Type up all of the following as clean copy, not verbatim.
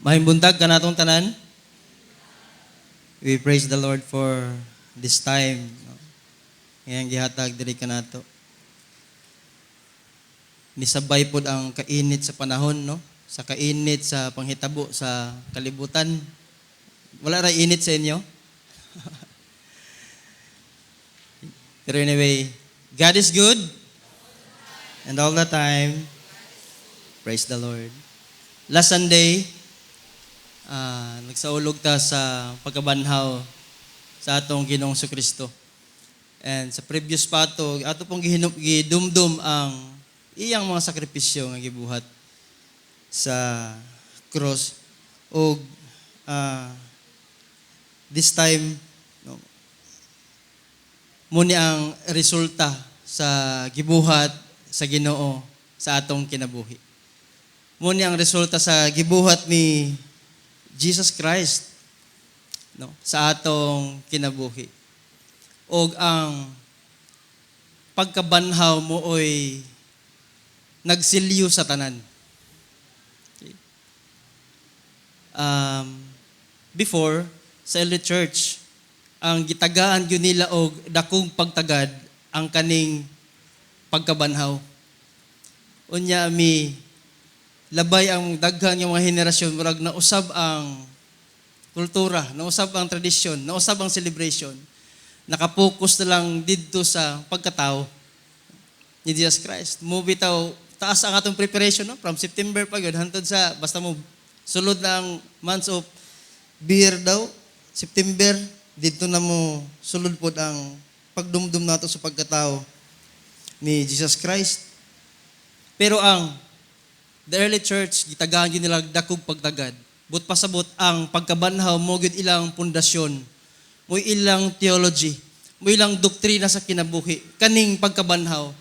Mahing buntag ka natong tanan. We praise the Lord for this time. Ngayong gihatag diri ka nato. Nisabay pod ang kainit sa panahon, no? Sa kainit sa panghitabo sa kalibutan. Wala ra init sa inyo? Pero anyway, God is good. And all the time, praise the Lord. Last Sunday, nagsaulog ta sa pagkabanhaw sa atong Ginoong Kristo. And sa previous pato, ato pong gidumdum ang iyang mga sakripisyo nga gibuhat sa cross. O this time, no, muni ang resulta sa gibuhat sa Ginoo sa atong kinabuhi. Muni ang resulta sa gibuhat ni Jesus Christ, no, sa atong kinabuhi. Og ang pagkabanhaw mo oy nagsilyo sa tanan. Okay. Before, sa early church, ang gitagaan yun nila og dakong pagtagad ang kaning pagkabanhaw. Unya mi labay ang daghan ng mga henerasyon, murag nausab ang kultura, nausab ang tradisyon, nausab ang celebration. Nakapokus na lang dito sa pagkatao ni Jesus Christ. Mo bitaw, taas ang atong preparation, no? From September pa yun, hantod sa, basta mo sulod na ang months of beer daw, September, dito na mo sulod po ang pagdumdum nato sa pagkatao ni Jesus Christ. Pero the early church, gitagahan yun nila dakog pagtagad. But pasabot ang pagkabanhaw, mo gyud ilang pundasyon, mo ilang theology, mo ilang doktrina sa kinabuhi, kaning pagkabanhaw.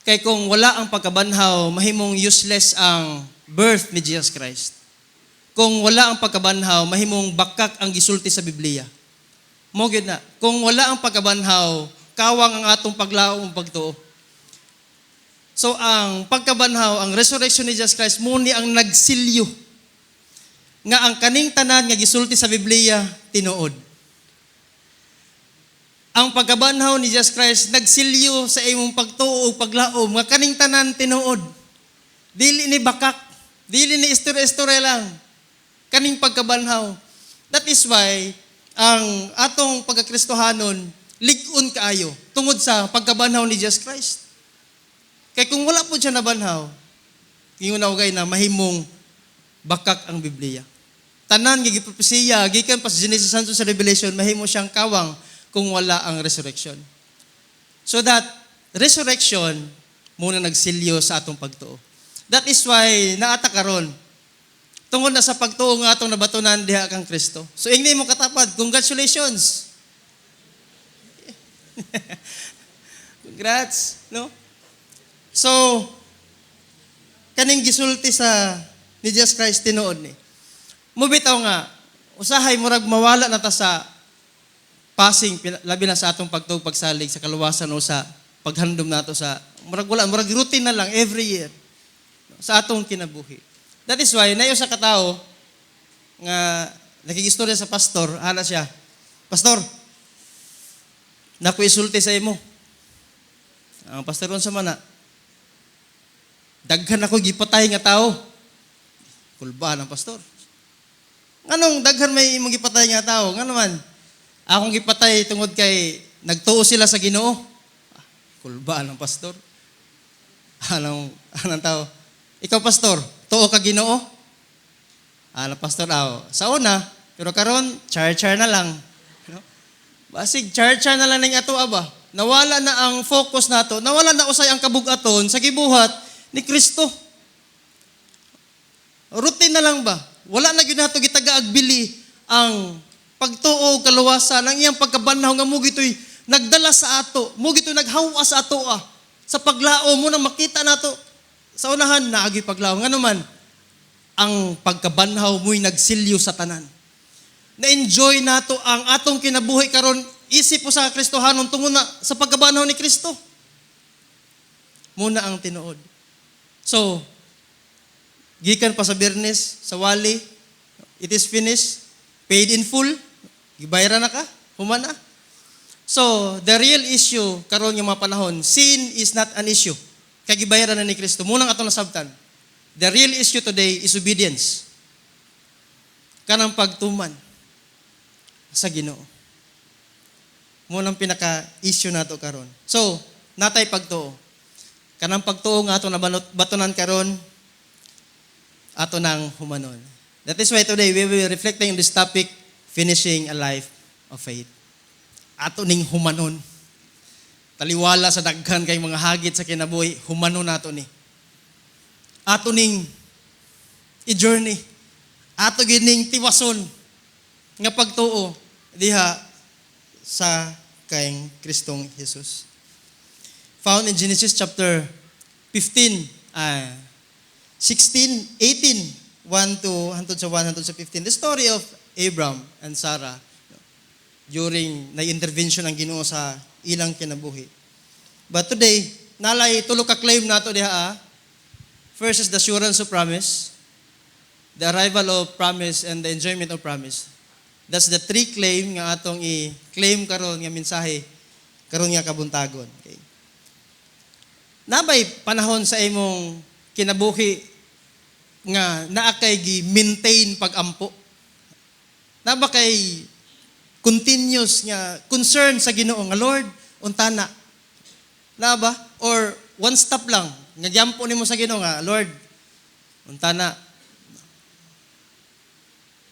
Kay kung wala ang pagkabanhaw, mahimong useless ang birth ni Jesus Christ. Kung wala ang pagkabanhaw, mahimong bakak ang gisulti sa Biblia. Mo gyud na, kung wala ang pagkabanhaw, kawang ang atong paglaom pagtuo. So ang pagkabanhaw, ang resurrection ni Jesus Christ, muni ang nagsilyo nga ang kaning tanan nga gisulti sa Biblia tinuod. Ang pagkabanhaw ni Jesus Christ nagsilyo sa imong pagtuo ug paglaom nga kaning tanan tinuod. Dili ni bakak, dili ni istorya-istorya lang. Kaning pagkabanhaw. That is why ang atong pagkakristohanon lig-on kaayo tungod sa pagkabanhaw ni Jesus Christ. Kaya kung wala po siya nabanhaw, yung naugay na mahimong bakak ang Biblia. Tanan, gigipropesiya, gikan pa sa Genesis hangtod sa Revelation, mahimo siyang kawang kung wala ang resurrection. So that resurrection muna nagsilyo sa atong pagtuo. That is why naata karon tungod na sa pagtuo nga atong nabatunan diha kang Kristo. So ingni mo katapad, congratulations. Congrats, no? So, kaning gisulti sa ni Jesus Christ tinuod ni. Mubitaw nga, usahay murag mawala na ta sa passing, labi na sa atong pagtuog pagsalig sa kaluwasan o sa paghandom nato sa, murag routine na lang every year sa atong kinabuhi. That is why, nayo sa katao, nga nakigistorya sa pastor, hala siya, Pastor, naku isulti sa imo. Ang pastor ron sa mana, daghan ako gipatay nga tao. Kulba ng pastor. Anong daghan may imong gipatay nga tao? Nga naman, akong gipatay tungod kay nagtuo sila sa Ginoo. Kulba ng pastor. Anong tao? Ikaw pastor, tuo ka Ginoo? Pastor, sa una, pero karon char-char na lang. No? Basig, char-char na lang ng ato aba. Nawala na ang focus nato, nawala na usay ang kabugaton sa gibuhat ni Kristo. Routine na lang ba? Wala na gyud nato gitagaagbili ang pagtuo kaluwasan ang iyang pagkabanhaw nga mo gitoy nagdala sa ato, mo gitoy naghawa sa ato sa paglao mo nang makita nato sa unahan naagi paglao ngano man ang pagkabanhaw mo'y nagsilyo sa tanan. Na-enjoy nato ang atong kinabuhi karon isip po sa Kristohanon tungod na sa pagkabanhaw ni Kristo. Muna ang tinuod. So, gikan pa sa Biyernes, sa Wali, It is finished. Paid in full. Gibayra na ka. Humana. So, the real issue karon yung mga panahon, sin is not an issue. Kagibayra na ni Kristo. Munang ato nasabtan. The real issue today is obedience. Kanang pagtuman sa Ginoo. Munang pinaka-issue nato karon. So, natay pagtuo. Kanang pagtuo nga ato na batunan karon, ato nang humanon. That is why today we will be reflecting on this topic, finishing a life of faith. Ato ning humanon. Taliwala sa daghan kay mga hagit sa kinabuhi, humanon nato ni. Ato ning i-journey. Ato gining tiwason nga pagtuo diha sa kayong Kristong Jesus. Found in Genesis chapter 15, 16, 18, 1 to 1 to 15. The story of Abram and Sarah during na intervention ng Ginoo sa ilang kinabuhi. But today, nalay tulo ka claim nato diha. First is the assurance of promise, the arrival of promise, and the enjoyment of promise. That's the three claim nga atong i-claim karon nga mensahe karon nga kabuntagon. Okay. Nabay panahon sa imong kinabuhi nga naa kay gi-maintain pag-ampo? Naba kay continuous nga concern sa Ginoo nga Lord, untana? Naba? Or one stop lang, nga gyampo nimo sa Ginoo nga Lord, untana?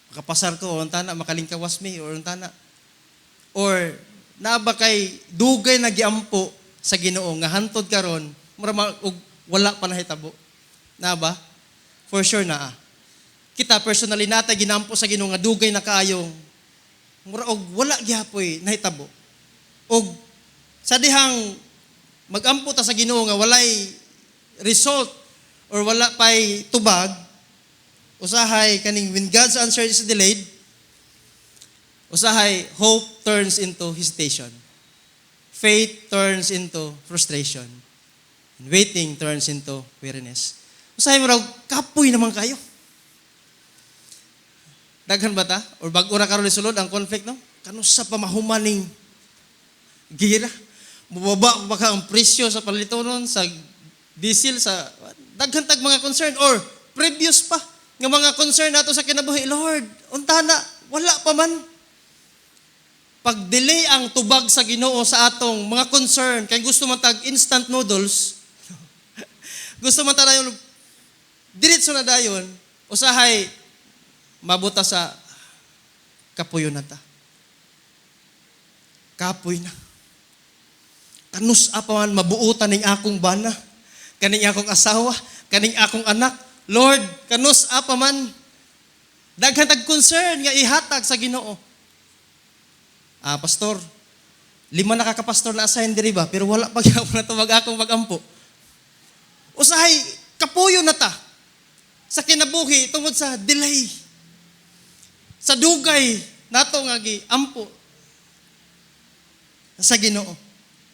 Makapasar ko, untana, makalingkawas mi, or untana? Or naba kay dugay na giampo sa Ginoo nga hantod karon wala pa nahitabo? Naba? For sure na. Kita personally nata ginampo sa Ginoo nga dugay na kaayong mura og wala gihapoy nahitabo. Og sa dihang magampo ta sa Ginoo nga walay result or wala pay tubag, usahay kaning when God's answer is delayed, usahay hope turns into hesitation. Faith turns into frustration. And waiting turns into weariness. Usahay mo raw, kapoy naman kayo. Daghan ba ta? Or bag-ura karon ni sulod ang conflict, no? Kano sa pamahumaning gira? Mubaba ba ka ang presyo sa palitonon, sa diesel, sa daghan tag mga concern, or previous pa, nga mga concern nato sa kinabuhi, Lord, untana, wala pa man. Pag-delay ang tubag sa Ginoo sa atong mga concern, kay gusto man tag instant noodles, gusto man tayo diretso na dayon, usahay mabuta sa kapuyo na ta. Kapoy na. Kanus pa man mabuutan ning akong bana, kaning akong asawa, kaning akong anak. Lord, kanus pa man daghan tag concern nga ihatag sa Ginoo. Pastor, 5 na kakapastor na assign diri ba, pero wala pa gyapon na tawag akong magampo. Usahay kapuyo na ta sa kinabuhi tungod sa delay. Sa dugay nato nga giampo sa Ginoo.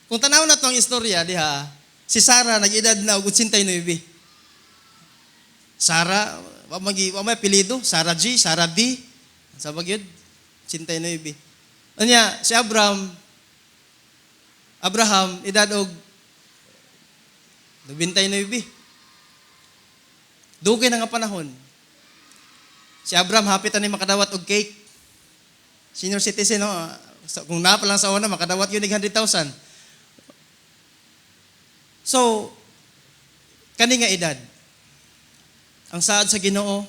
Kung tanaw na to ang istorya diha, si Sarah nag-edad na og 89. Sarah, wa may apelyido, Sarah G, Sarah B. Sa bagyod 89. Unya si Abraham, edad og 99. Dugay na nga panahon. Si Abraham, hapit na ni makadawat og cake. Senior citizen, no? Kung napa lang sa una, makadawat yun 100,000. So, kani nga edad, ang saad sa Ginoo,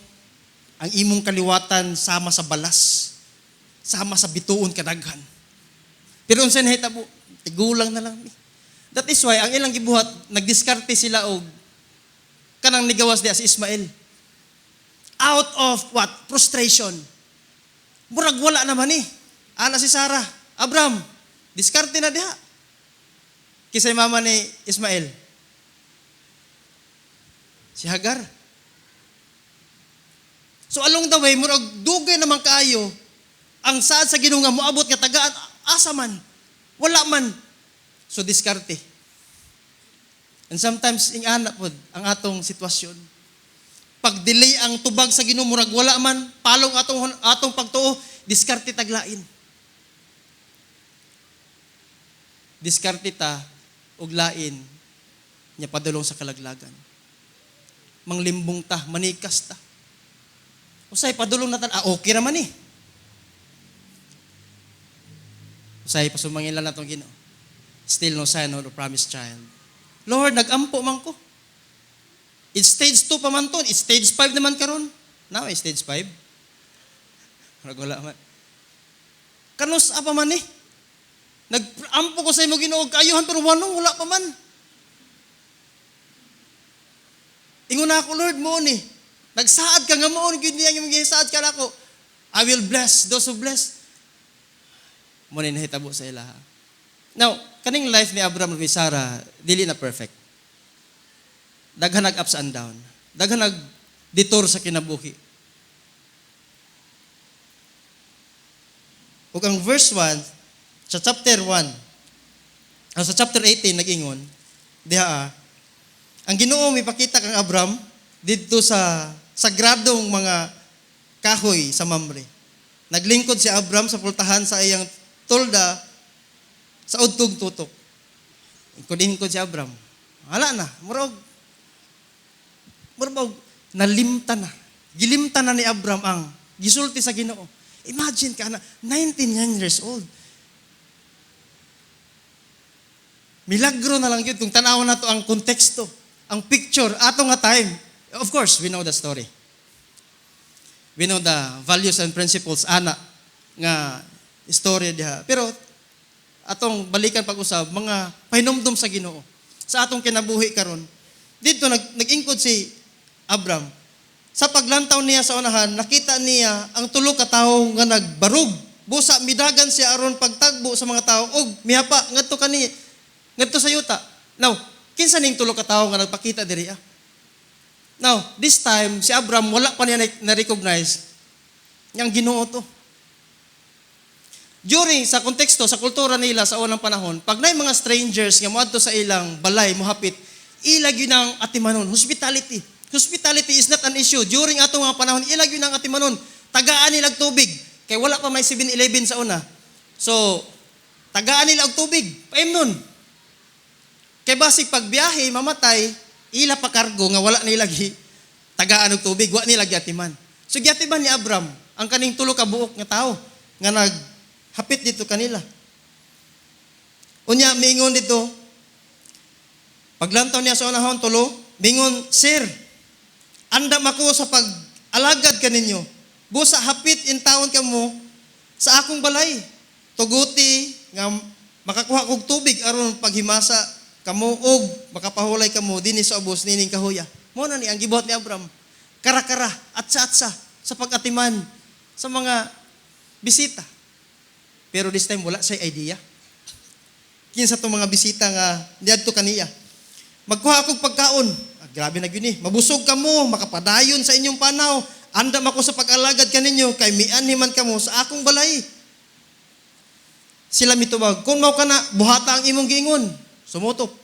ang imong kaliwatan sama sa balas, sama sa bituon kadaghan. Pero unsa nahitabo, tigulang na lang. That is why, ang ilang gibuhat, nagdiskarte sila og kanang nigawas diya si Ismael. Out of what? Frustration. Murag wala naman eh. Ana si Sarah, Abraham, diskarte na diha. Kisay mama ni Ismael. Si Hagar. So along the way, murag dugay naman kaayo ang saad sa Ginoo nga moabot nga tagaan asa man. Wala man. So diskarte. And sometimes ingana pod ang atong sitwasyon. pag-delay ang tubag sa Ginoo murag wala man palong atong pagtuo, diskarte taglain. Diskarte ta og lain nya padulong sa kalaglagan. Manglimbong ta, manikas ta. Usay padulong natan, okay ra man eh. Usay pasumangin lang natong Ginoo. Still no sign of the promised child. Lord, nagampo man ko. It's stage 2 pa man to. It's stage 5 naman karon. Now, stage 5. Wala man. Kanus apa man eh. Nag-ampo ko sa imo Ginoo kaayuhan pero wala pa man. Ingon ako, Lord, mo ni. Nagsaad ka nga mo, gyud niya yung gisaad ka nako. I will bless those who bless. Mo ni nahitabo sa ilaha. Now, kaning life ni Abraham ni Sarah dili na perfect. Daghan nag ups and down. Daghan nag detour sa kinabuhi. Ug ang verse 1 sa chapter 1 sa chapter 18 nag-ingon diha ang Ginoo mipakita kang Abraham didto sa sagradong mga kahoy sa Mamre. Naglingkod si Abraham sa pultahan sa iyang tolda sa udtog tutok. Kudin-kod si Abraham. Hala na, murag nalimtan na. Gilimtan na ni Abraham ang gisulti sa Ginoo. Imagine ka na, 19 years old. Milagro na lang yun kung tanawon na to ang konteksto, ang picture, ato nga time. Of course, we know the story. We know the values and principles, ana, nga story diha. Pero, atong balikan pag-usab, mga pahinumdum sa Ginoo. Sa atong kinabuhi karon. Dito, nag-ingkod si Abraham. Sa paglantaw niya sa unahan, nakita niya ang tulo ka tawo nga nagbarug. Busa, midagan siya aron pagtagbo sa mga tao. Og, mihapa, ngadto sa yuta. Now, kinsa ning tulo ka tawo nga nagpakita diri ah? Now, this time, si Abraham, wala pa niya na-recognize niyang Ginoo to. During, sa konteksto, sa kultura nila sa unang panahon, pag na mga strangers nga moadto sa ilang balay, mohapit, ilag yun ang atimanon. Hospitality. Hospitality is not an issue. During atong mga panahon, ilag yun ang atimanon. Tagaan nila og tubig. Kaya wala pa may 7-Eleven sa una. So, tagaan nila og tubig. Paim nun. Kaya basig pagbiyahe, mamatay, ila pa kargo nga wala nila tagaan og tubig, wala nila gyatiman. So gyatiman ni Abraham ang kaning tulo ka buok nga tao nga naghapit dito kanila. Unya miingon dito paglantaw niya sa unahon tulo, mingon, Sir, andam ako sa pag-alagad kaninyo. Busa hapit in taon kamo sa akong balay. Tuguti nga makakuha kog tubig aron paghimasa kamo og makapahulay kamo dinhi sa ubos nining kahoya. Mao na ni ang gibuhat ni Abraham. Kara-kara, atsa-atsa sa pag-atiman sa mga bisita. Pero this time wala say idea. Kinsa to mga bisita nga diadto kaniya. Magkuha kog pagkaon. Grabe na gyud ni. Mabusog kamo, makapadayon sa inyong panaw. Andam ako sa pag-alagad kaninyo kay mianhiman kamo sa akong balay. Sila mitubag, kung mao kana buhata ang imong giingon. Sumutok.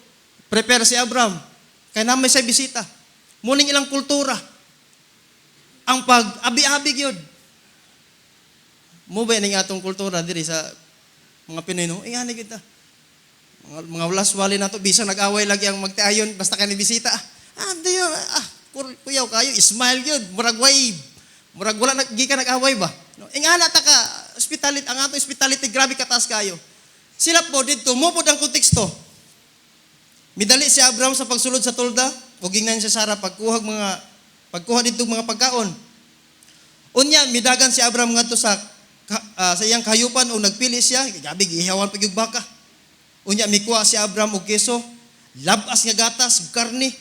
Prepare si Abraham. Kaya na may say bisita. Muning ilang kultura. Ang pag-abi-abi gyud. Mo ba ning atong kultura diri sa mga Pinoy no? Ingani kita. Mga laswali na to bisang nag-away lagi ang magtiayon basta kani bisita. Diyo kuyaw kayo smile gyud, murag wave. Murag wala gikan nag-away ba? No? Ingana ta ka hospitality ang atong hospitality grabe kataas kayo. Sila po dito mo pod ang konteksto. Midali si Abraham sa pagsulod sa tolda, ug gingnan si Sarah pagkuha dito mga pagkaon. Unya midagan si Abraham ngadto sa iyang kahayupan o nagpili siya, gabi gihawan pag baka. Unya mikuha si Abraham og keso, labas nga gatas, karne.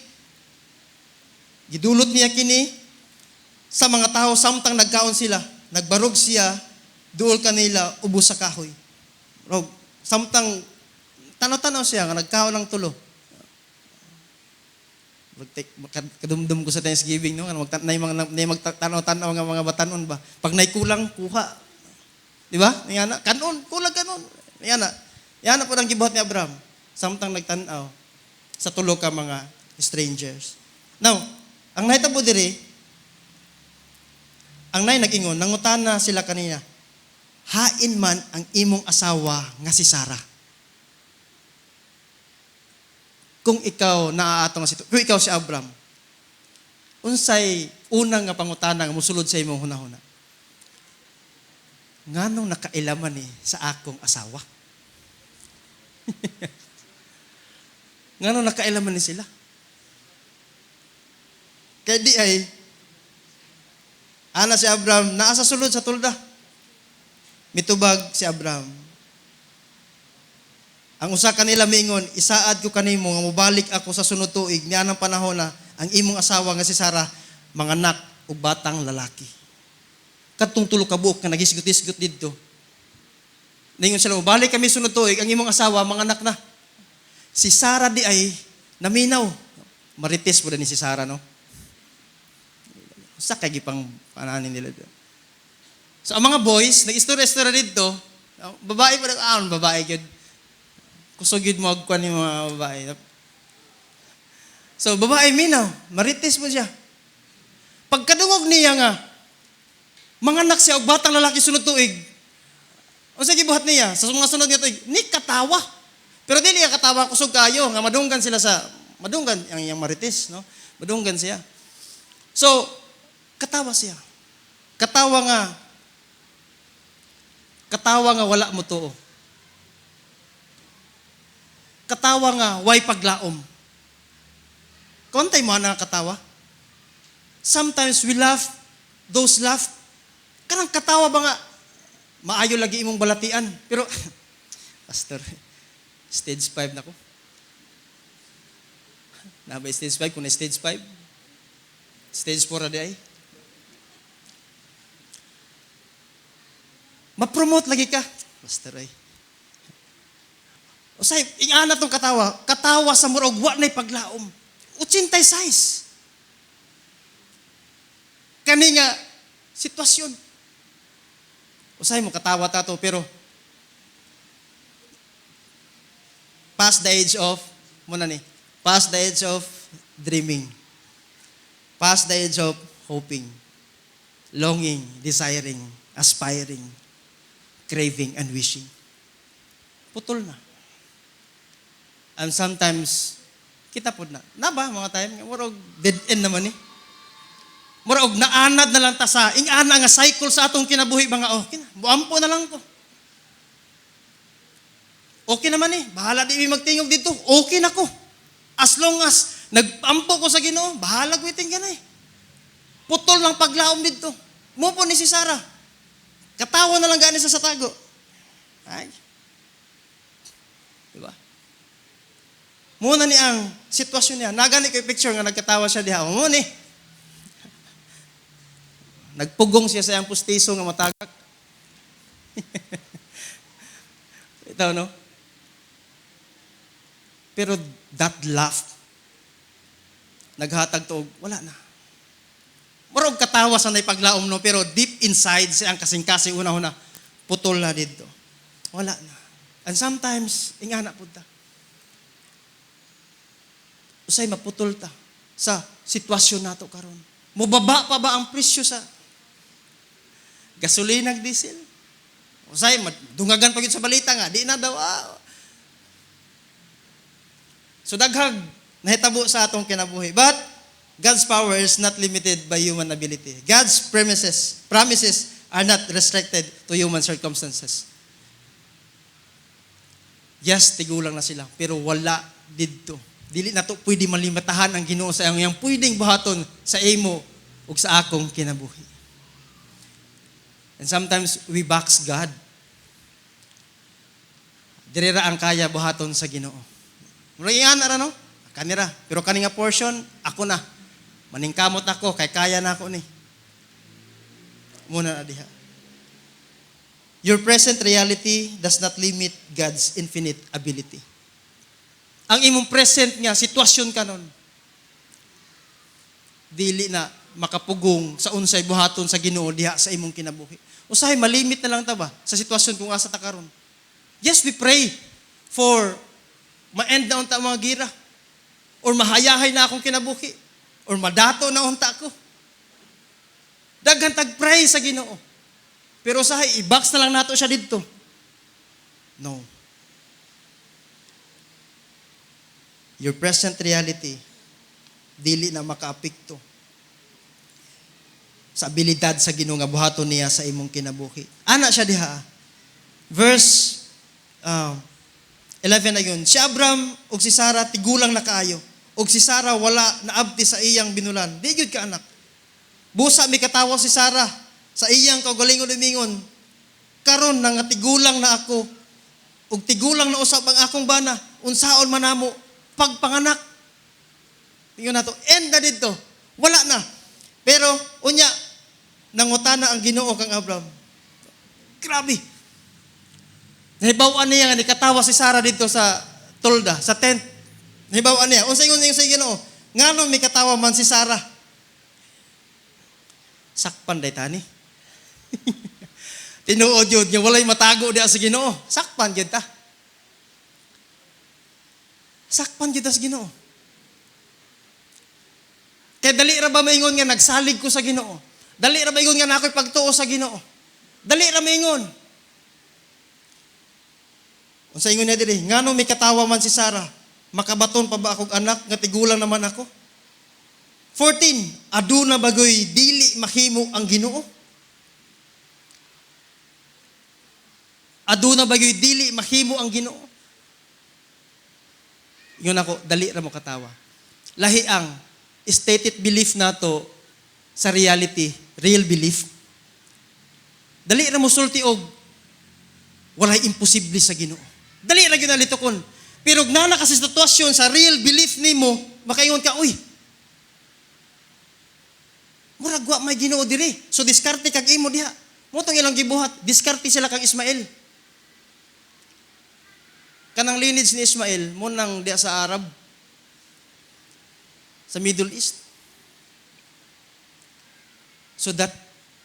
Gidulot niya kini sa mga tao samtang nagkaon sila, nagbarog siya, duol kanila ubos sa kahoy. Rog, samtang tanaw-tanaw siya nga nagkaon ng tulo. Kadumdum ko sa Thanksgiving no, magtanaw-tanaw nga mga batanon ba. Pag naikulang kuha. Di ba? Ngana, kanon, kulang kanon. Ngana po ang gibuhat ni Abraham samtang nagtanaw sa tulo ka mga strangers. Now, ang nahitabo diri Ang nay nag-ingon, nangutana sila kanina, hain man ang imong asawa nga si Sarah. Kung ikaw naaatong kung ikaw si Abram, unsay unang nga pangutana nga mosulod sa imong hunahuna? Nganong nakailaman ni sa akong asawa? Nganong nakailaman ni sila? Kaya di ay, ana si Abram, naa sa sulod sa tulda. Mitubag si Abram. Ang usa kanila miingon, isaad ko kanimo nga mobalik ako sa sunod tuig niya ng panahon na ang imong asawa nga si Sarah manganak og batang lalaki. Kadtong tulo ka buok nga nagisgot-isgot didto. Ningon sila, mobalik kami sunod tuig, ang imong asawa manganak na. Si Sarah di ay naminaw. Marites po ni si Sarah, no? Sa kay gipang pananin nila doon. So ang mga boys, nag-istorya-istorya dito, babae pa babae gyud. Kusog gyud mo agkuan ni mga babae. So babae minaw, marites mo siya. Pagkadungog niya nga, manganak siya og batang lalaki sunod tuig. Unsa gibuhat niya sa mga sunod nga tuig? Ni katawa. Pero dili ka katawa kusog kayo nga madunggan sila sa madunggan ang iyang marites, no? Madunggan siya. So katawa siya. Katawa nga wala mo tuo. Katawa nga way paglaom. Kontay mo na katawa. Sometimes we laugh, those laugh. Kanang katawa ba nga maayo lagi imong balatian. Pero pastor, stage 5 na ko. Na ba stage 5 kung na stage 5? Stage 4 na di ay. Ma-promote lagi ka. Pastor ay. O say, ingana tong katawa. Katawa sa murag wa na'y paglaom. 86. Kani nga sitwasyon. O say mo katawa tato pero past the age of past the age of dreaming. Past the age of hoping. Longing, desiring, aspiring, craving, and wishing. Putol na. And sometimes, kita po na. Na ba mga time? Murag dead end naman eh. Murag naanad na lang ta sa ingana nga cycle sa atong kinabuhi mga okay na. Buampo na lang ko. Okay naman eh. Bahala di mi magtingog dito. Okay na ko. As long as nagpampo ko sa Ginoo, bahala gwiting ka na eh. Putol lang paglaom dito. Mupo ni si Sarah. Katawa na lang gani sa tago. Ay. Diba? Muna ni ang sitwasyon niya. Nagani ko yung picture nga nagkatawa siya diha. Muna ni. Nagpugong siya sa iyang pustiso nga matagak. Ito, no? Pero that laugh, naghatag to, wala na. Marog katawa sa nay paglaom, no? Pero deep inside siya ang kasing-kasing una-una, putol na dito. Wala na. And sometimes, ingana po ta. Usay maputol ta sa sitwasyon nato karon. Mubaba pa ba ang presyo sa gasolina ug diesel? Usay dungagan pa gyud sa balita nga di na daw. So daghag nahitabo sa atong kinabuhi. But God's power is not limited by human ability. God's promises are not restricted to human circumstances. Yes, tigulang na sila, pero wala didto. Dili na to pwede malimatahan ang Ginoo sa iyang pwedeng buhaton sa imo ug sa akong kinabuhi. And sometimes we box God. Diri ra ang kaya buhaton sa Ginoo. Murag ra no? Kanira, pero kani nga portion ako na. Maningkamot ako kay kaya na ako ni. Muna na diha. Your present reality does not limit God's infinite ability. Ang imong present nga sitwasyon kanon dili na makapugong sa unsay buhaton sa Ginoo diha sa imong kinabuhi. Usahay malimit na lang ta ba sa sitwasyon kung asa ta karon? Yes, we pray for ma-end na unta mga gira or mahayahay na akong kinabuhi or madato na unta ko. Daghan tag pray sa Ginoo. Pero usahay i-box na lang nato siya didto. No. Your present reality dili na makaapekto sa abilidad sa Ginoo nga buhaton niya sa imong kinabuhi. Ana siya diha. Verse 11 na yun. Si Abram ug si Sarah tigulang na kaayo. Ug si Sarah wala naabti sa iyang binulan. Di gyud ka anak. Busa mi katawo si Sarah sa iyang kaugalingon-ingon. Karon nga tigulang na ako ug tigulang na usab ang akong bana. Unsaon man namo pagpanganak. Tingnan nato. End na dito. Wala na. Pero unya nangutana ang Ginoo kang Abram. Grabe. Nahibaw-an niya nga nikatawa si Sarah dito sa tolda, sa tent. Nahibaw-an niya. Unsa ingon sa Ginoo? Ngano may katawa man si Sarah? Sakpan day tani. Tinuod yun nga walay matago diha sa Ginoo. Sakpan gyud ta. Sakpan gyud ta sa Ginoo. Kaya dali ra ba maingon nga nagsalig ko sa Ginoo? Dali ra maingon nga nako'y pagtuo sa Ginoo? Dali ra maingon. Unsa ingon niya diri? Ngano may katawa man si Sarah? Makabaton pa ba akong anak nga tigulang naman ako? 14. Aduna bagoy dili mahimo ang Ginoo? Aduna bagoy dili mahimo ang Ginoo? Yun ako, dali ra mo katawa. Lahi ang stated belief nato sa reality, real belief. Dali ra mo sulti og walay imposible sa Ginoo. Dali ra gyud nalitokon. Pero nana kasi sitwasyon sa real belief nimo, makaingon ka, uy. Murag wa may Ginoo diri. So diskarte kag imo diha. Mo tong ilang gibuhat, diskarte sila kag Ismael. Kanang lineage ni Ismael mo nang diha sa Arab, sa Middle East. So that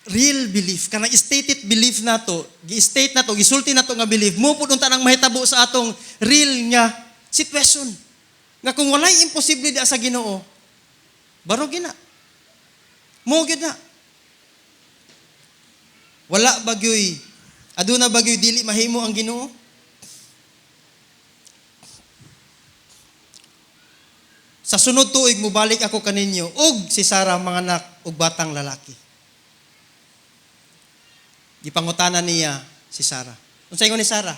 real belief, kanang stated belief nato, gi-state nato, gisulti nato nga belief, mo pud unta nang mahitabo sa atong real nga situation. Nga kung walay imposible diha sa Ginoo, baro gina. Mo gyud na. Wala bagyoy, aduna bagyoy dili mahimo ang Ginoo. Sa sunod tuig mubalik ako kaninyo ug si Sarah manganak og batang lalaki. Gipangutana niya si Sarah. Unsa ingon ni Sarah?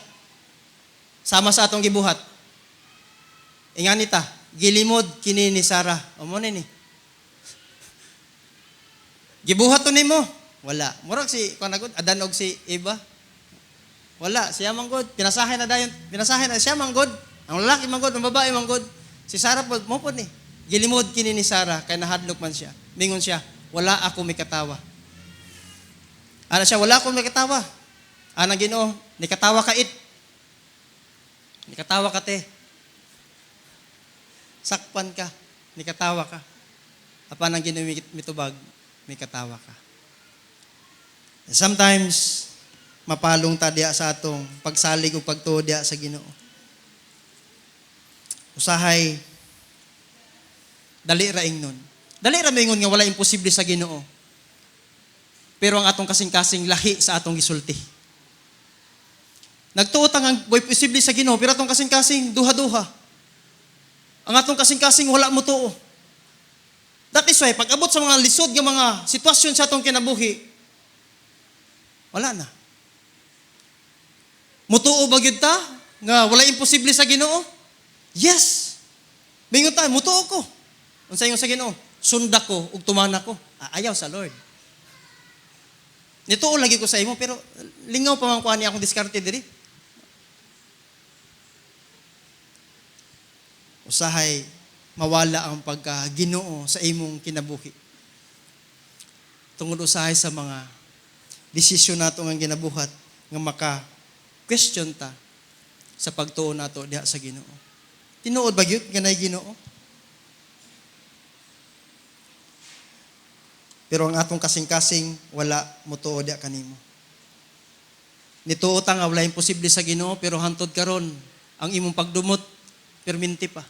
Sama sa atong gibuhat. Inganita, gilimod kini ni Sarah. Amo ni. Gibuhat to nimo? Wala. Murag si kanagod Adan og si Eva. Wala, siya manggod. Pinasahay na dayon. Pinasahay na siya manggod. Ang lalaki manggod, ang babae manggod. Si Sarah po, mo po ni. Gilimod kini ni Sarah, kay nahadlok man siya. Mingon siya, wala ako may katawa. Ana siya, wala ako may katawa. Ana Ginoo, nikatawa ka it. Nikatawa ka te. Sakpan ka, nikatawa ka. Apan ang Ginoo mitubag, may katawa ka. Sometimes, mapalong ta diya sa atong pagsalig o pagtuo diya sa Ginoo. Usahay, dali ra ingnon. Dali ra maingon nga wala imposible sa Ginoo. Pero ang atong kasing-kasing lahi sa atong gisulti. Nagtuot ang way posible sa Ginoo, pero atong kasing-kasing duha-duha. Ang atong kasing-kasing wala mo tuo. That is why, pag abot sa mga lisod nga mga sitwasyon sa atong kinabuhi, wala na. Mutuo ba gyud ta nga wala imposible sa Ginoo? Yes. Bingon tayo, mutuo ko. Unsa ingon sa Ginoo? Sunda ko ug tumana ko. Ayaw sa Lord. Nituo lagi ko sa imo pero lingaw pa man kuha niya akong diskarte diri. Usahay mawala ang pagka-Ginoo sa imong kinabuhi. Tungod usahay sa mga desisyon nato nga ginabuhat nga maka-question ta sa pagtuo nato diha sa Ginoo. Tinuod ba gyud ganay Ginoo? Pero ang atong kasing-kasing wala motuo diha kanimo. Nituo ta nga wala imposible sa Ginoo pero hantod karon ang imong pagdumot perminti pa.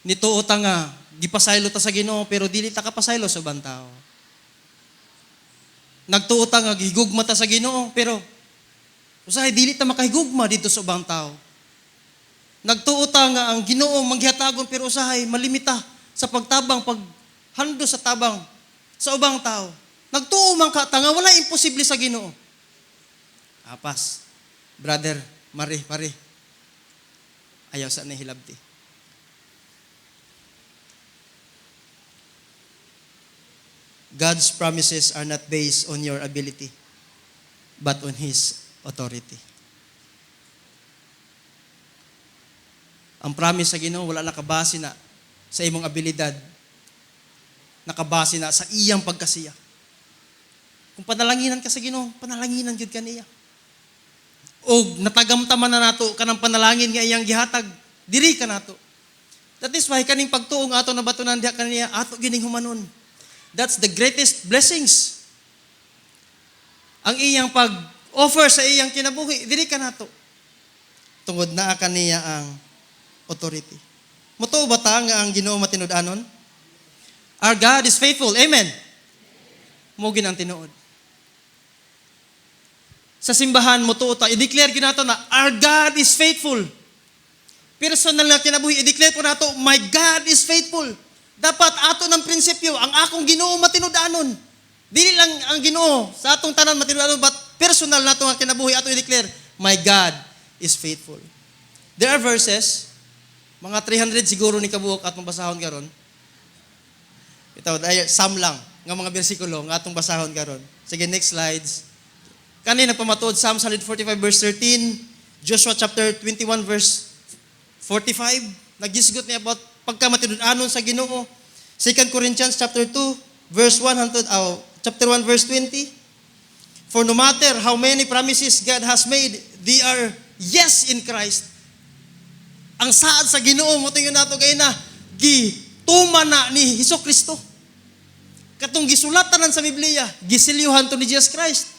Nituo ta nga gipasaylo ta sa Ginoo pero dili ta kapasaylo sa ubang tao. Nagtuota nga gihigugma ta sa Ginoo, pero usahay dili ta makahigugma dito sa ubang tao. Nagtuota nga ang Ginoo manghihatagon, pero usahay malimita sa pagtabang, paghando sa tabang sa ubang tao. Nagtuo man ka nga wala imposible sa Ginoo. Apas, brother, pare. Ayaw sa ni hilabti. God's promises are not based on your ability, but on His authority. Ang promise sa Ginoo wala nakabase na sa imong abilidad, nakabase na sa iyang pagkasiya. Kung panalanginan ka sa Ginoo, panalanginan jud ka niya. O natagamtaman na nato kanang panalangin nga iyang gihatag, diri ka nato. That is why kaning pagtuo nga ato nabatunan diha kaniya, ato gining humanon. That's the greatest blessings. Ang iyang pag-offer sa iyang kinabuhi, diri ka nato. Tungod naa kaniya ang authority. Mutuo ba ta nga ang Ginoo matinud-anon? Our God is faithful. Amen. Mugin ang tinuod. Sa simbahan mutuo ta, i-declare ginato na our God is faithful. Personal nga kinabuhi, i-declare po nato, my God is faithful. Dapat ato ng prinsipyo, ang akong Ginoo matinud-anon. Dili lang ang Ginoo sa atong tanan matinud-anon, but personal nato nga kinabuhi ato i-declare, my God is faithful. There are verses, mga 300 siguro ni kabuok atong basahon karon. Ito, some lang nga mga bersikulo nga atong basahon karon. Sige, next slides. Kanina pamatuod, Psalm 145 verse 13, Joshua chapter 21 verse 45, naggisgot niya about pagkamatinud-anon sa Ginoo. 2 Corinthians chapter 2 verse 1 verse 20. For no matter how many promises God has made, they are yes in Christ. Ang saad sa Ginoo mo tingin nato kay na gituman na ni Hesukristo. Katong gisulatan sa Biblia, gisilyuhan to ni Jesus Christ.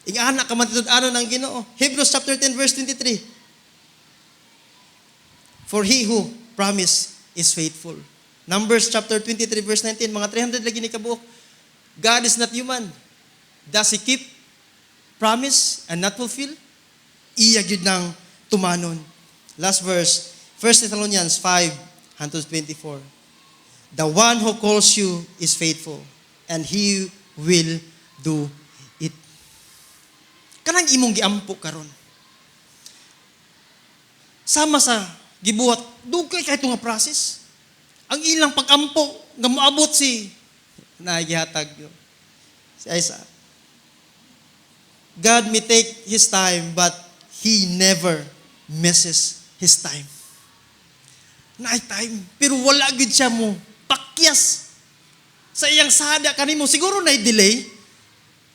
Ingana ka matinud-anon ang Ginoo. Hebrews chapter 10 verse 23. For he who promised is faithful. Numbers chapter 23 verse 19, mga 300 lagi ni kabuok. God is not human. Does He keep promise and not fulfill? Iya gyud nang tumanon. Last verse, 1 Thessalonians 5:24. The one who calls you is faithful, and He will do it. Kanang imong giampo karon. Sama sa gibuhat, dugay kay nga process. Ang ilang pag-ampo nga moabot si nagihatag si Isaac. God may take His time, but He never misses His time. Naay time, pero wala gid siya mo pakyas sa iyang sada kanimo. Siguro na delay,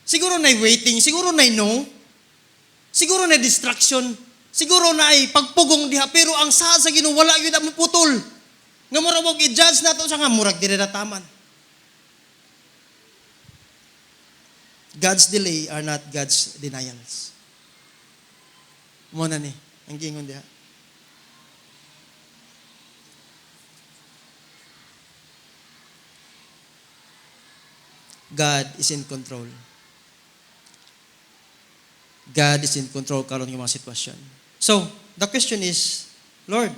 siguro na waiting, siguro na no, siguro na distraction, siguro na ay pagpugong diha, pero ang saad sa Ginoo wala gyud mo putol. Nga mura wag i-judge nato sa nga murag diri na taman. God's delay are not God's denials. Mo na ni ang gingon diha. God is in control. God is in control karon ng mga sitwasyon. So, the question is, Lord,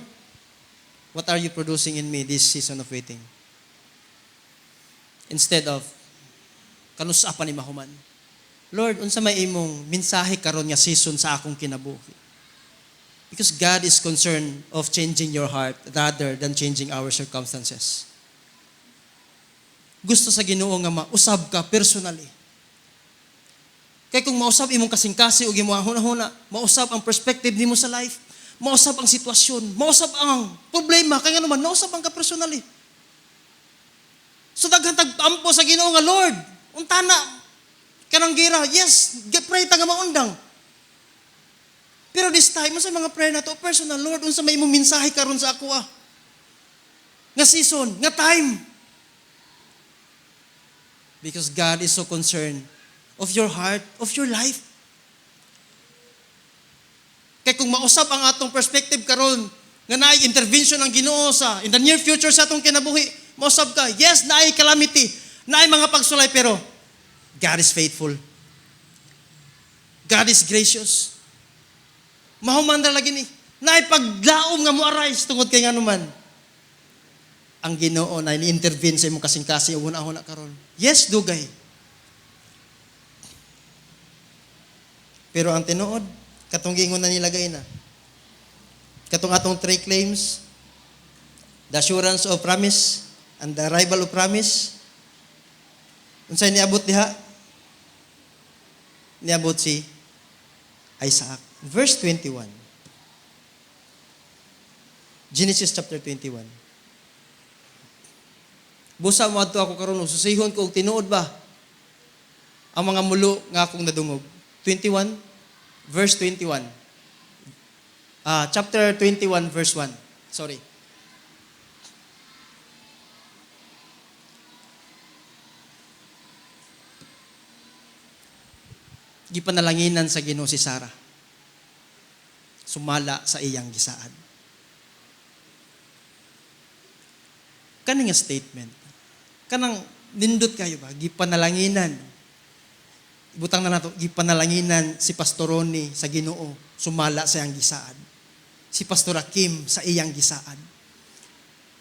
what are you producing in me this season of waiting? Instead of kanusapan ni mahuman. Lord, unsa may imong mensahe karon nga season sa akong kinabuhi? Because God is concerned of changing your heart rather than changing our circumstances. Gusto sa Ginoo nga mausab ka personally. Kay kung mausab imong kasing-kasi ug imong hunahuna, mausab ang perspective nimo sa life, mausab ang sitwasyon, mausab ang problema, kaya naman, mausab ang ka-personally. So daghan tag-ampo sa Ginoo nga, Lord, untana, kanang gira, yes, pray ta nga maundang. Pero this time, sa mga prayer na to, personal, Lord, unsa may imong mensahe karon sa ako nga season, nga time. Because God is so concerned of your heart, of your life. Kaya kung mausap ang atong perspective karon nga naay intervention ng Ginoo sa in the near future sa atong kinabuhi, mausap ka, yes, naay calamity, naay mga pagsulay, pero God is faithful. God is gracious. Mahuman ra lagi ni. Naipaglaom nga mo arise tungod kay nganuman. Ang Ginoo na ni-intervene sa imong kasing-kasing ug una karon. Yes, dugay. Pero ang tinuod, katong gingon na nilagay na. Katong atong three claims, the assurance of promise and the arrival of promise. Unsay niabot diha? Niabot si Isaac. Verse 21. Genesis chapter 21. Busa mo adto ako karon, susihon ko og tinuod ba ang mga mulo nga akong nadungog. 21 verse 21. Chapter 21 verse 1. Sorry. Gipanalanginan sa Ginoo si Sarah. Sumala sa iyang gisaad. Kaning nga statement. Kanang nindot kayo ba? Gipanalanginan. Ibutang na nato, gipanalanginan si Pastor Ronnie sa Ginoo, sumala sa iyang gisaad. Si Pastor Akim sa iyang gisaad.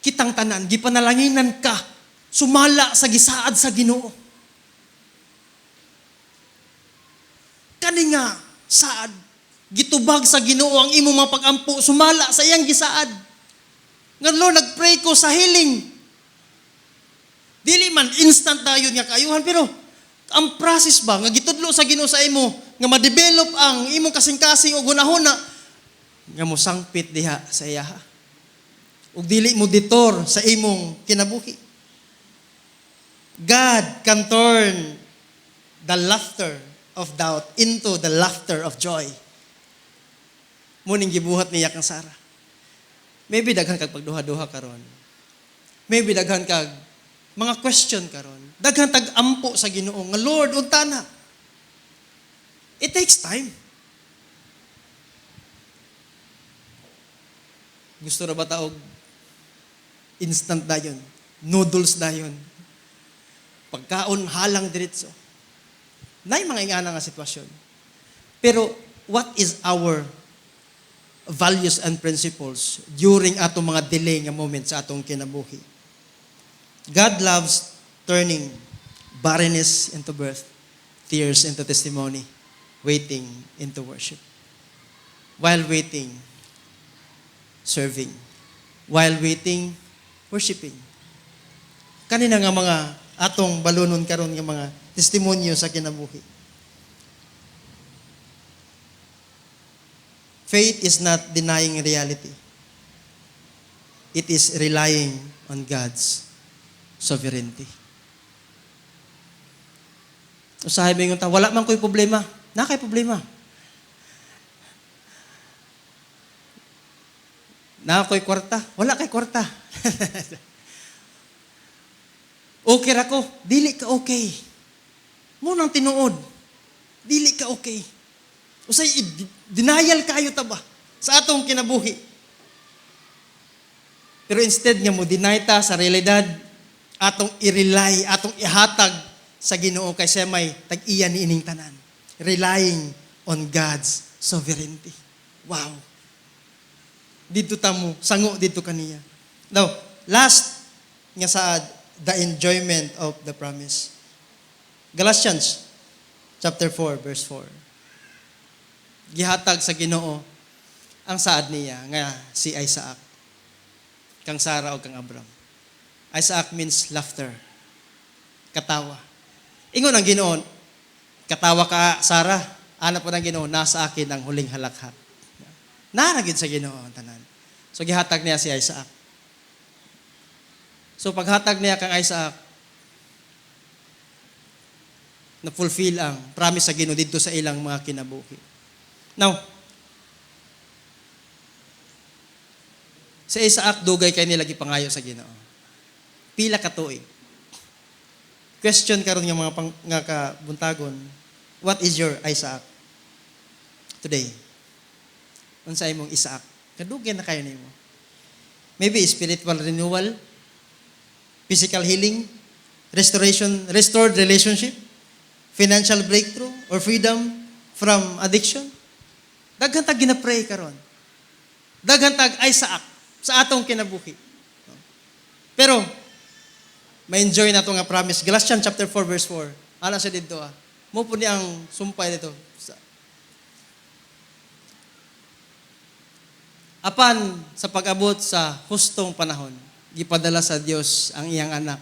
Kitang tanan, gipanalanginan ka, sumala sa gisaad sa Ginoo. Kani nga saad, gitubag sa Ginoo ang imong mga pag-ampo, sumala sa iyang gisaad. Nga Lord, nagpray ko sa healing. Dili man instant dayon nga kaayuhan, pero ang process ba nga gitudlo sa Ginoo sa imo nga ma-develop ang imong kasing-kasing ug hunahuna nga mo sangpit diha sa iya. Ug dili mo ditor sa imong kinabuhi. God can turn the laughter of doubt into the laughter of joy. Muning gibuhat niya kang Sarah. Maybe daghan kag pagduha-duha karon. Maybe daghan kag mga question karon. Daghan tag-ampo sa Ginoo nga Lord, unta na. It takes time. Gusto ra ba taog instant dayon, noodles dayon, pagkaon halang diretso. Nay mga ingana nga sitwasyon. Pero what is our values and principles during atong mga delay nga moments sa atong kinabuhi? God loves turning barrenness into birth, tears into testimony, waiting into worship. While waiting, serving. While waiting, worshiping. Kanina nga mga atong balunon karon nga mga testimonyo sa kinabuhi. Faith is not denying reality. It is relying on God's sovereignty. Usahay ba yung tao, wala man ko'y problema. Na kay problema. Na ko'y kwarta. Wala kay kwarta. Okay ra ko. Dili ka okay. Munang tinuod. Dili ka okay. Usay, denial kayo taba sa atong kinabuhi. Pero instead nga mo, deny ta sa realidad, atong i-rely, atong ihatag sa Ginoo kay siya may tag-iya ni ining tanan. Relying on God's sovereignty. Wow. Dito tamo, sango dito kaniya. Now, last nga sa the enjoyment of the promise. Galatians chapter 4 verse 4. Gihatag sa Ginoo ang saad niya nga si Isaac, kang Sarah o kang Abram. Isaac means laughter. Katawa. Ingon ang Ginoo, katawa ka, Sarah. Ana po ng Ginoo, nasa akin ang huling halakhak. Naragid sa Ginoo ang tanan. So gihatag niya si Isaac. So paghatag niya kang Isaac, na-fulfill ang promise sa Ginoo dito sa ilang mga kinabuhi. Now, sa Isaac, dugay kay nila gipangayo sa Ginoo. Pila ka tuig. Question karon nga mga nga kabuntagon, what is your Isaac today? Unsa imong Isaac? Kadugay na kayo nimo. Maybe spiritual renewal, physical healing, restored relationship, financial breakthrough or freedom, from addiction. Daghan tag gina-pray karon. Daghan tag ay sa atong kinabuhi. Pero ma-enjoy nato nga promise. Galatians chapter 4 verse 4. Ana sa didto mo po ni ang sumpay dito. Apan sa pag-abot sa hustong panahon, gipadala sa Dios ang iyang anak.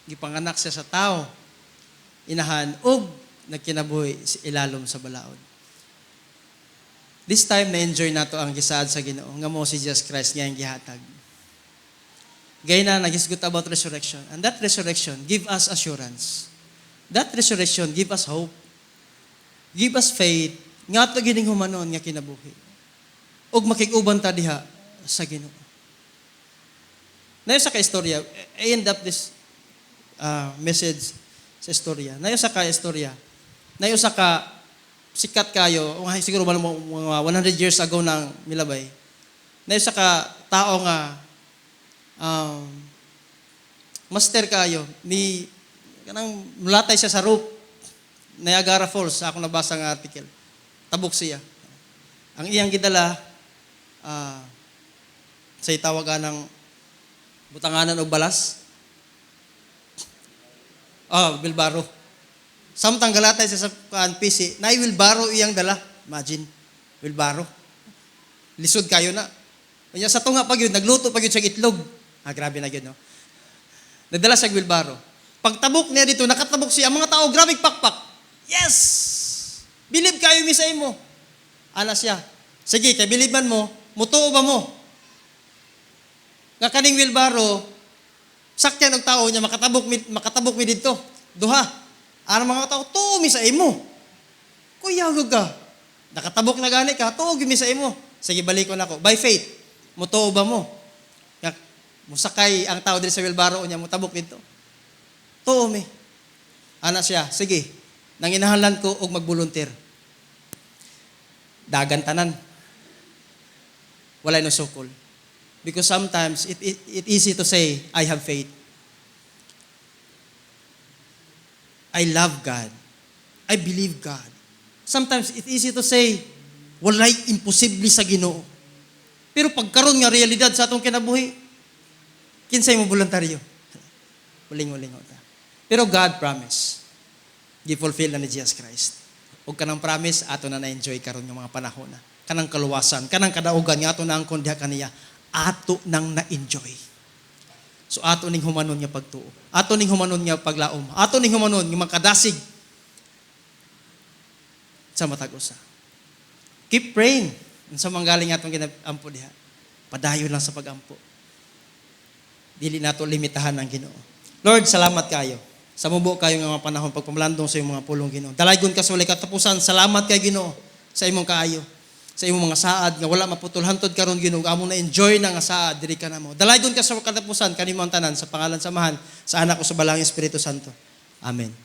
Gipanganak siya sa tao. Inahan ug nagkinabuhi ilalom sa balaod. This time, na-enjoy nato ang gisaad sa Ginoo nga mo si Jesus Christ nga ang gihatag. Gaya na, nag-isgot about resurrection. And that resurrection give us assurance. That resurrection give us hope. Give us faith. Nga ito gining humanon nga kinabuhi. Ug makikuban ta diha sa Ginoo. Nayo sa ka-istorya, I end up this message sa istorya. Nayo sa ka-istorya. Nayo sa ka sikat kayo, siguro mga 100 years ago nang milabay. Nayo sa ka tao nga master kayo, kanang mulatay siya sa roof, Niagara Falls, sa akong nabasa nga article. Tabok siya. Ang iyang gidala, sa itawagan ng butanganan o balas, bilbaro. Samtang galatay sa PC, na wilbaro iyang dala. Imagine, wilbaro. Lisod kayo na. Kanya sa tunga pag yun, nagluto pag yun sa itlog. Grabe na yun, no? Nadala sa wilbaro. Pagtabok niya dito, nakatabok siya. Ang mga tao, grabe pakpak. Yes! Believe kayo misay mo. Ana siya. Sige, kay biliban mo, mutuo ba mo? Nga kaning wilbaro, sakyan ang tao niya, makatabok mi dito. Duha. Ano mga tao, tuo mi sa imo. Kuya, ka. Nakatabok na gani ka, tuo mi sa imo. Sige, balik ko na ako. By faith, mutuo ba mo? Musakay ang tao dito sa wilbaro niya, mutabok dito. Tuo mi. Ana siya, sige, nanginahalan ko og mag-volunteer. Dagan tanan. Walay no sukol. Because sometimes, it easy to say, I have faith. I love God. I believe God. Sometimes, it's easy to say, walay imposible sa Ginoo. Pero pagkaroon nga realidad sa atong kinabuhi, kinsay mo voluntaryo? Uling-uling. Pero God promise, gi-fulfill na ni Jesus Christ. Huwag ka ng promise, ato na na-enjoy karon yung mga panahon na. Kanang kaluwasan, kanang kadaugan, nga ato na ang kundya kaniya, ato nang na-enjoy. So ato ning humanon nga pagtuo. Ato ning humanon nga paglaom. Ato ning humanon nga makadasig sa matag usa. Keep praying. Unsa man galing atong ginampo diha. Padayon lang sa pagampo. Dili nato limitahan ang Ginoo. Lord, salamat kayo. Sa mubo kayo nga mga panahon pagpamalandong sa imong mga pulong Ginoo. Dalaygon ka sa walay katapusan. Salamat kay Ginoo sa imong kaayo. Sa imong mga saad nga wala maputol hantod karon Ginoo amo na enjoy na nga saad diri ka namo. Dalaygon ka sa katapusan kanimo ang tanan sa pangalan samahan sa anak ko sa Balang Espiritu Santo. Amen.